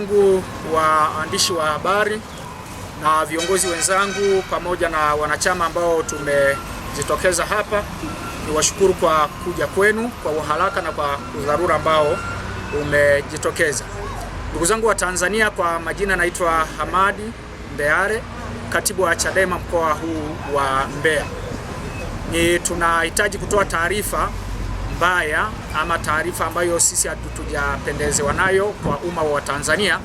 wangu waandishi wa habari na viongozi wenzangu pamoja na wanachama ambao tumejitokeza hapa, niwashukuru kwa kuja kwenu kwa uharaka na kwa udharura ambao umejitokeza. Ndugu zangu wa Tanzania, kwa majina naitwa Hamadi Ndeare, katibu wa Chadema mkoa huu wa Mbeya. Tunahitaji kutoa taarifa mbaya ama taarifa ambayo sisi hatujapendezewa nayo kwa umma wa Tanzania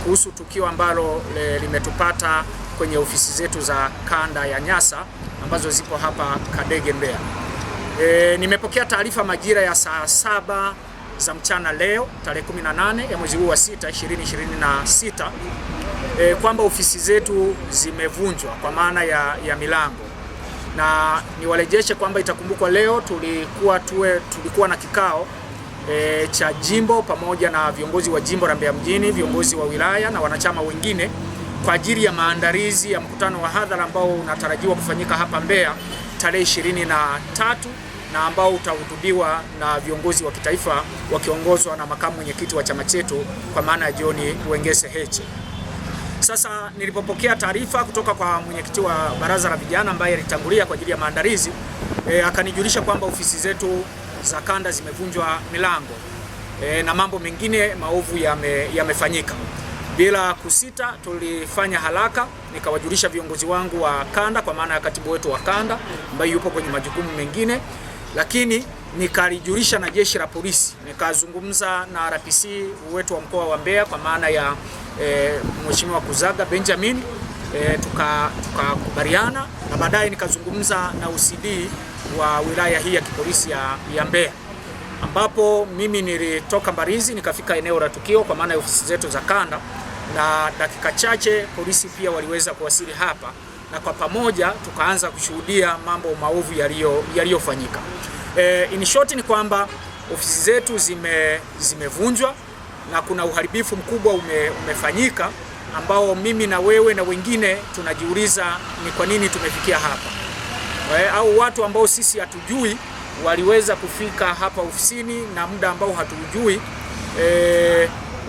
kuhusu tukio ambalo limetupata kwenye ofisi zetu za kanda ya Nyasa ambazo zipo hapa Kadege Mbeya. Nimepokea taarifa majira ya saa 7 za mchana leo tarehe 18 ya mwezi huu wa 6 2026 kwamba ofisi zetu zimevunjwa kwa maana ya milango, na niwarejeshe kwamba itakumbukwa leo tulikuwa na kikao cha jimbo pamoja na viongozi wa jimbo la Mbeya mjini, viongozi wa wilaya na wanachama wengine kwa ajili ya maandalizi ya mkutano wa hadhara ambao unatarajiwa kufanyika hapa Mbeya tarehe 23 na ambao utahutubiwa na viongozi wa kitaifa wakiongozwa na makamu mwenyekiti wa chama chetu kwa maana ya John Wengese Heche. Sasa nilipopokea taarifa kutoka kwa mwenyekiti wa baraza la vijana ambaye alitangulia kwa ajili ya maandalizi, akanijulisha kwamba ofisi zetu za kanda zimevunjwa milango na mambo mengine maovu yamefanyika. Bila kusita, tulifanya haraka nikawajulisha viongozi wangu wa kanda kwa maana ya katibu wetu wa kanda ambaye yupo kwenye majukumu mengine, lakini nikalijulisha na jeshi la polisi, nikazungumza na RPC wetu wa mkoa wa Mbeya kwa maana ya Mheshimiwa Kuzaga Benjamin, tukakubaliana na baadaye nikazungumza na OCD wa wilaya hii ya kipolisi ya Mbeya, ambapo mimi nilitoka Mbarizi nikafika eneo la tukio kwa maana ya ofisi zetu za kanda, na dakika chache polisi pia waliweza kuwasili hapa, na kwa pamoja tukaanza kushuhudia mambo maovu yaliyofanyika. In short ni kwamba ofisi zetu zimevunjwa na kuna uharibifu mkubwa umefanyika ambao mimi na wewe na wengine tunajiuliza ni kwa nini tumefikia hapa. Au watu ambao sisi hatujui waliweza kufika hapa ofisini na muda ambao hatujui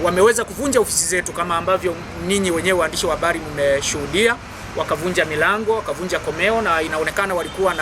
wameweza kuvunja ofisi zetu kama ambavyo ninyi wenyewe waandishi wa habari mmeshuhudia. Wakavunja milango, wakavunja komeo, na inaonekana walikuwa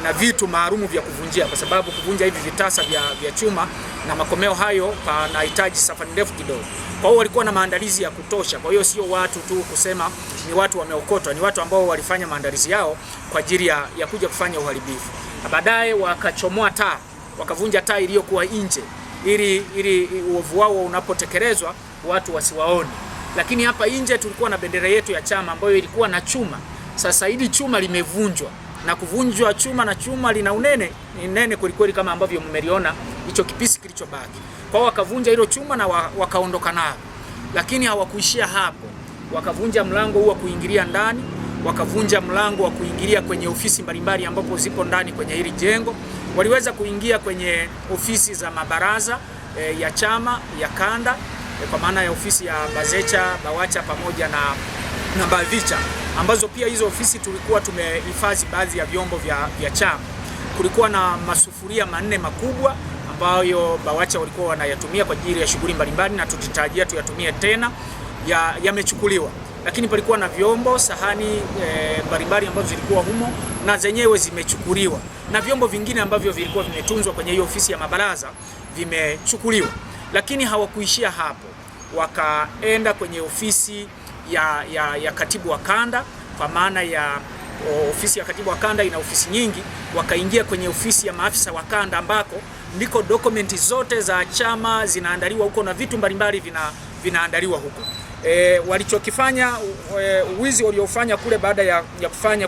na vitu maalumu vya kuvunjia, kwa sababu kuvunja hivi vitasa vya chuma na makomeo hayo panahitaji safari ndefu kidogo. Kwa hiyo walikuwa na maandalizi ya kutosha. Kwa hiyo sio watu tu kusema ni watu wameokotwa, ni watu ambao walifanya maandalizi yao kwa ajili ya kuja kufanya uharibifu. Na baadaye wakachomoa taa, wakavunja taa iliyokuwa nje ili uovu wao unapotekelezwa watu wasiwaone. Lakini hapa nje tulikuwa na bendera yetu ya chama ambayo ilikuwa na chuma. Sasa hili chuma limevunjwa, na kuvunjwa chuma na chuma lina unene nene kweli kama ambavyo mmeliona hicho kipisi kilichobaki. Kwa hiyo wakavunja hilo chuma na wakaondoka nalo. Lakini hawakuishia hapo. Wakavunja mlango huu wa kuingilia ndani, wakavunja mlango wa kuingilia kwenye ofisi mbalimbali ambapo zipo ndani kwenye hili jengo. Waliweza kuingia kwenye ofisi za mabaraza ya chama ya kanda kwa maana ya ofisi ya Bazecha, Bawacha pamoja na Bavicha, ambazo pia hizo ofisi tulikuwa tumehifadhi baadhi ya vyombo vya chama. Kulikuwa na masufuria 4 makubwa ambayo Bawacha walikuwa wanayatumia kwa ajili ya shughuli mbalimbali na tutatarajia tuyatumie tena, yamechukuliwa. Lakini palikuwa na vyombo, sahani mbalimbali ambazo zilikuwa humo na zenyewe zimechukuliwa, na vyombo vingine ambavyo vilikuwa vimetunzwa kwenye hiyo ofisi ya mabaraza vimechukuliwa. Lakini hawakuishia hapo, wakaenda kwenye ofisi ya katibu wa kanda kwa maana ya ofisi ya katibu wa kanda ina ofisi nyingi. Wakaingia kwenye ofisi ya maafisa wa kanda ambako ndiko dokumenti zote za chama zinaandaliwa huko na vitu mbalimbali vinaandaliwa huko. Walichokifanya, uwizi waliofanya kule baada ya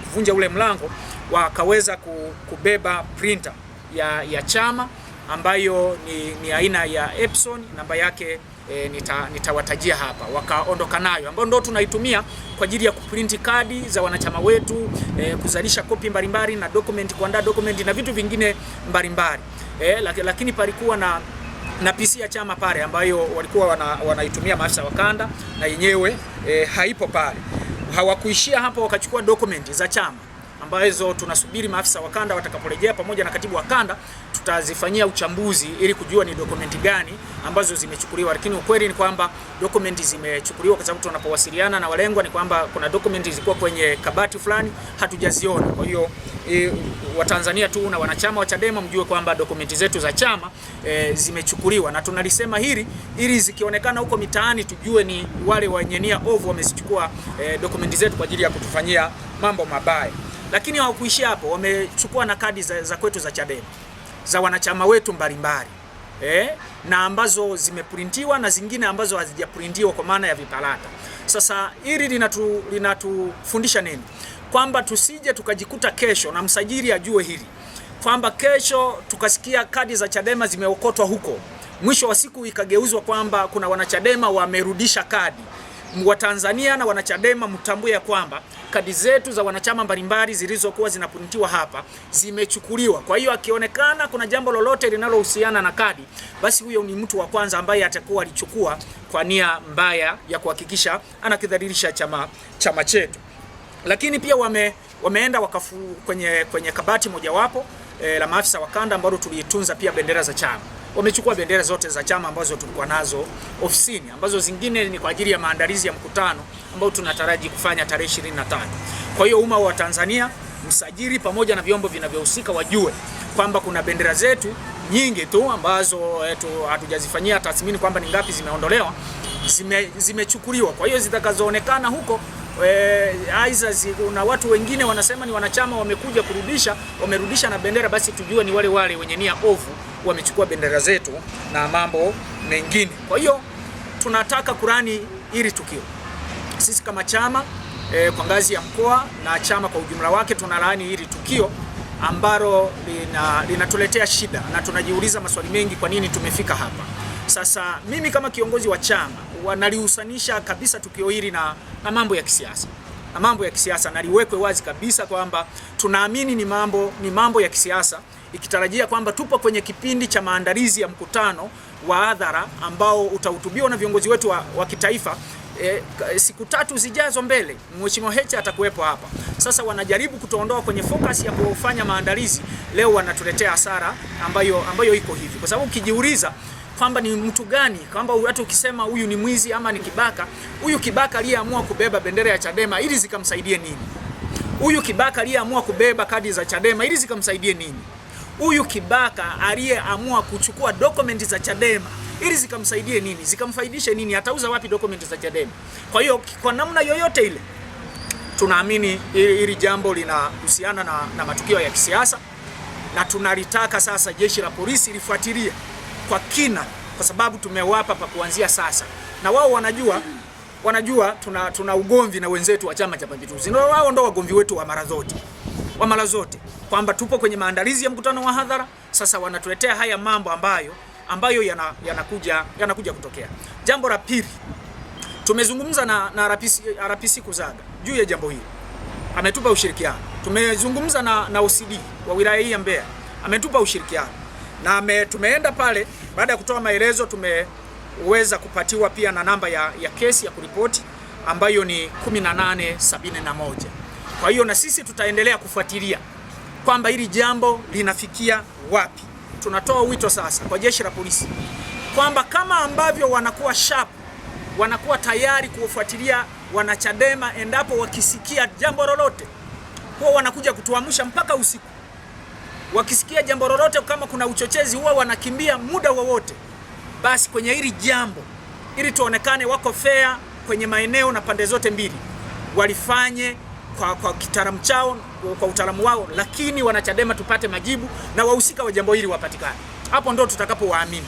kuvunja ule mlango, wakaweza kubeba printer ya chama ambayo ni aina ya Epson, namba yake nitawatajia hapa. Wakaondoka nayo, ambayo ndo tunaitumia kwa ajili ya kuprinti kadi za wanachama wetu, kuzalisha kopi mbalimbali na document, kuandaa document na vitu vingine mbalimbali. Lakini palikuwa na PC ya chama pale ambayo walikuwa wanaitumia maafisa wa kanda, na yenyewe haipo pale. Hawakuishia hapo, wakachukua document za chama ambazo tunasubiri maafisa wa kanda watakaporejea pamoja na katibu wa kanda, tutazifanyia uchambuzi ili kujua ni dokumenti gani ambazo zimechukuliwa. Lakini ukweli ni kwamba dokumenti zimechukuliwa, kwa sababu tunapowasiliana na walengwa ni kwamba kuna dokumenti zilikuwa kwenye kabati fulani hatujaziona. Kwa hiyo Watanzania tu na wanachama wa Chadema mjue kwamba dokumenti zetu za chama zimechukuliwa, na tunalisema hili ili zikionekana huko mitaani tujue ni wale wenye nia ovu wamezichukua dokumenti zetu kwa ajili ya kutufanyia mambo mabaya. Lakini hawakuishia hapo, wamechukua na kadi za kwetu za Chadema za wanachama wetu mbalimbali na ambazo zimeprintiwa na zingine ambazo hazijaprintiwa kwa maana ya vipalata. Sasa hili linatufundisha nini? Kwamba tusije tukajikuta kesho, na msajili ajue hili, kwamba kesho tukasikia kadi za Chadema zimeokotwa huko, mwisho wa siku ikageuzwa kwamba kuna wanachadema wamerudisha kadi. Watanzania na wanachadema mtambue ya kwamba kadi zetu za wanachama mbalimbali zilizokuwa zinaprintiwa hapa zimechukuliwa. Kwa hiyo akionekana kuna jambo lolote linalohusiana na kadi, basi huyo ni mtu wa kwanza ambaye atakuwa alichukua kwa nia mbaya ya kuhakikisha anakidhalilisha chama chetu. Lakini pia wameenda kwenye kabati mojawapo la maafisa wa kanda ambalo tulitunza pia bendera za chama. Wamechukua bendera zote za chama ambazo tulikuwa nazo ofisini, ambazo zingine ni kwa ajili ya maandalizi ya mkutano ambao tunataraji kufanya tarehe 25. Kwa hiyo umma wa Tanzania, msajili pamoja na vyombo vinavyohusika wajue kwamba kuna bendera zetu nyingi tu ambazo hatujazifanyia tathmini kwamba ni ngapi zimeondolewa, zimechukuliwa. Kwa hiyo zitakazoonekana huko aidha na watu wengine wanasema ni wanachama wamekuja wamerudisha na bendera, basi tujue ni wale wenye nia ovu wamechukua bendera zetu na mambo mengine. Kwa hiyo tunataka kurani hili tukio. Sisi kama chama kwa ngazi ya mkoa na chama kwa ujumla wake tunalaani hili tukio ambalo linatuletea shida, na tunajiuliza maswali mengi, kwa nini tumefika hapa. Sasa mimi kama kiongozi wa chama wanalihusanisha kabisa tukio hili na mambo ya kisiasa. Na mambo ya kisiasa naliwekwe wazi kabisa kwamba tunaamini ni mambo ya kisiasa, ikitarajia kwamba tupo kwenye kipindi cha maandalizi ya mkutano wa hadhara ambao utahutubiwa na viongozi wetu wa kitaifa siku 3 zijazo mbele. Mheshimiwa Heche atakuwepo hapa. Sasa wanajaribu kutuondoa kwenye focus ya kufanya maandalizi, leo wanatuletea hasara ambayo iko hivi. Kwa sababu ukijiuliza kwamba ni mtu gani, kwamba hata ukisema huyu ni mwizi ama ni kibaka, huyu kibaka aliyeamua kubeba bendera ya Chadema ili zikamsaidie nini? Huyu kibaka aliyeamua kubeba kadi za Chadema ili zikamsaidie nini? Huyu kibaka aliyeamua kuchukua dokumenti za Chadema ili zikamsaidie nini? Zikamfaidishe nini? Atauza wapi dokumenti za Chadema? Kwa hiyo kwa namna yoyote ile tunaamini hili jambo linahusiana na matukio ya kisiasa, na tunalitaka sasa jeshi la polisi lifuatilie kwa kina, kwa sababu tumewapa pa kuanzia sasa, na wao wanajua tuna ugomvi na wenzetu wa Chama cha Mapinduzi. Ndio wao ndio wagomvi wetu wa mara zote kwamba tupo kwenye maandalizi ya mkutano wa hadhara. Sasa wanatuletea haya mambo ambayo yanakuja kutokea. Jambo la pili, tumezungumza na RPC Kuzaga juu ya jambo hili, ametupa ushirikiano. Tumezungumza na OCD wa wilaya hii ya Mbeya, ametupa ushirikiano, na tumeenda pale, baada ya kutoa maelezo tumeweza kupatiwa pia na namba ya kesi ya kuripoti ambayo ni 1871. Kwa hiyo na sisi tutaendelea kufuatilia kwamba hili jambo linafikia wapi. Tunatoa wito sasa kwa jeshi la polisi kwamba kama ambavyo wanakuwa sharp, wanakuwa tayari kufuatilia wanachadema endapo wakisikia jambo lolote, huwa wanakuja kutuamsha mpaka usiku. Wakisikia jambo lolote, kama kuna uchochezi, huwa wanakimbia muda wowote. Basi kwenye hili jambo, ili tuonekane wako fair kwenye maeneo na pande zote mbili, walifanye kwa kitaalamu chao, kwa utaalamu wao, lakini wanachadema tupate majibu na wahusika wa jambo hili wapatikane. Hapo ndo tutakapowaamini.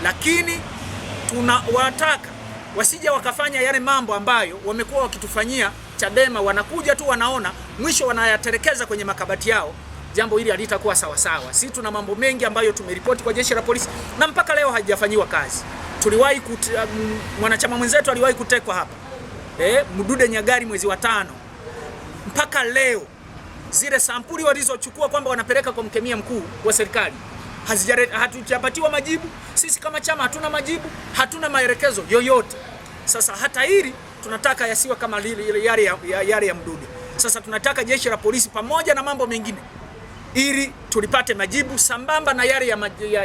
Lakini tunawataka wasije wakafanya yale mambo ambayo wamekuwa wakitufanyia Chadema. Wanakuja tu wanaona, mwisho wanayaterekeza kwenye makabati yao. Jambo hili halitakuwa sawa sawa. Sisi tuna mambo mengi ambayo tumeripoti kwa jeshi la polisi na mpaka leo hajafanyiwa kazi. Tuliwahi mwanachama mwenzetu aliwahi kutekwa hapa, Mdude Nyagari mwezi wa 5. Mpaka leo zile sampuli walizochukua kwamba wanapeleka kwa mkemia mkuu wa serikali hatujapatiwa majibu. Sisi kama chama hatuna majibu, hatuna maelekezo yoyote. Sasa hata hili tunataka yasiwe kama yale ya Mdude. Sasa tunataka jeshi la polisi pamoja na mambo mengine, ili tulipate majibu sambamba na yale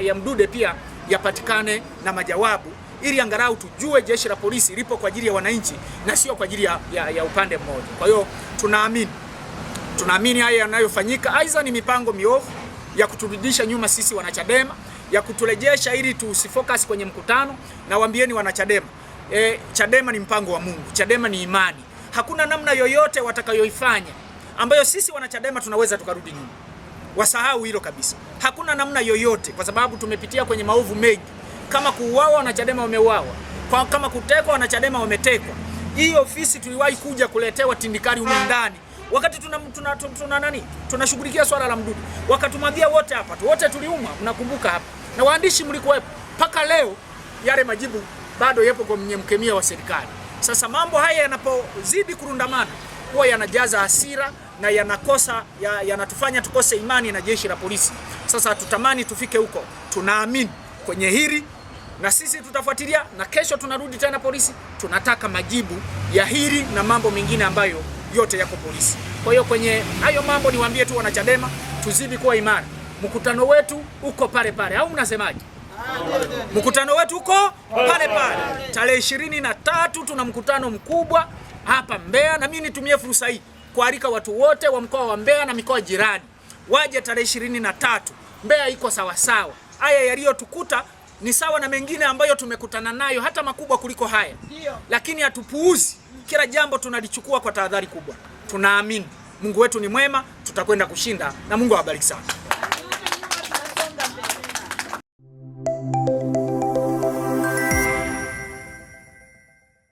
ya Mdude pia yapatikane na majawabu, ili angalau tujue jeshi la polisi lipo kwa ajili ya wananchi na sio kwa ajili ya upande mmoja. Kwa hiyo tunaamini haya yanayofanyika aidha ni mipango miovu ya kuturudisha nyuma sisi wanachadema, ya kuturejesha ili tusifocus kwenye mkutano. Na waambieni wanachadema, Chadema ni mpango wa Mungu, Chadema ni imani. Hakuna namna yoyote watakayoifanya ambayo sisi wanachadema tunaweza tukarudi nyuma. Wasahau hilo kabisa. Hakuna namna yoyote, kwa sababu tumepitia kwenye maovu mengi. Kama kuuawa, wanachadema wameuawa. Kama kutekwa, wanachadema wametekwa. Hii ofisi tuliwahi kuja kuletewa tindikali huko ndani wakati tunashughulikia swala la Mdude, wakatumwagia wote hapa tu, wote tuliumwa, mnakumbuka hapa, na waandishi mlikuwepo. Mpaka leo yale majibu bado yapo kwa mkemia wa serikali. Sasa mambo haya yanapozidi kurundamana, huwa yanajaza hasira na yanatufanya tukose imani na jeshi la polisi. Sasa tutamani tufike huko, tunaamini kwenye hili na sisi tutafuatilia, na kesho tunarudi tena polisi. Tunataka majibu ya hili na mambo mengine ambayo yote yako polisi. Kwa hiyo kwenye hayo mambo niwaambie tu wanachadema, tuzidi kuwa imara. Mkutano wetu uko pale pale, au mnasemaje? Mkutano wetu uko pale pale. Tarehe 23 tuna mkutano mkubwa hapa Mbeya, na mimi nitumie fursa hii kualika watu wote wa mkoa wa Mbeya na mikoa jirani waje tarehe 23. Mbeya iko sawa sawa. Haya yaliyotukuta ni sawa na mengine ambayo tumekutana nayo, hata makubwa kuliko haya. Lakini hatupuuzi. Kila jambo tunalichukua kwa tahadhari kubwa. Tunaamini Mungu wetu ni mwema, tutakwenda kushinda, na Mungu awabariki sana.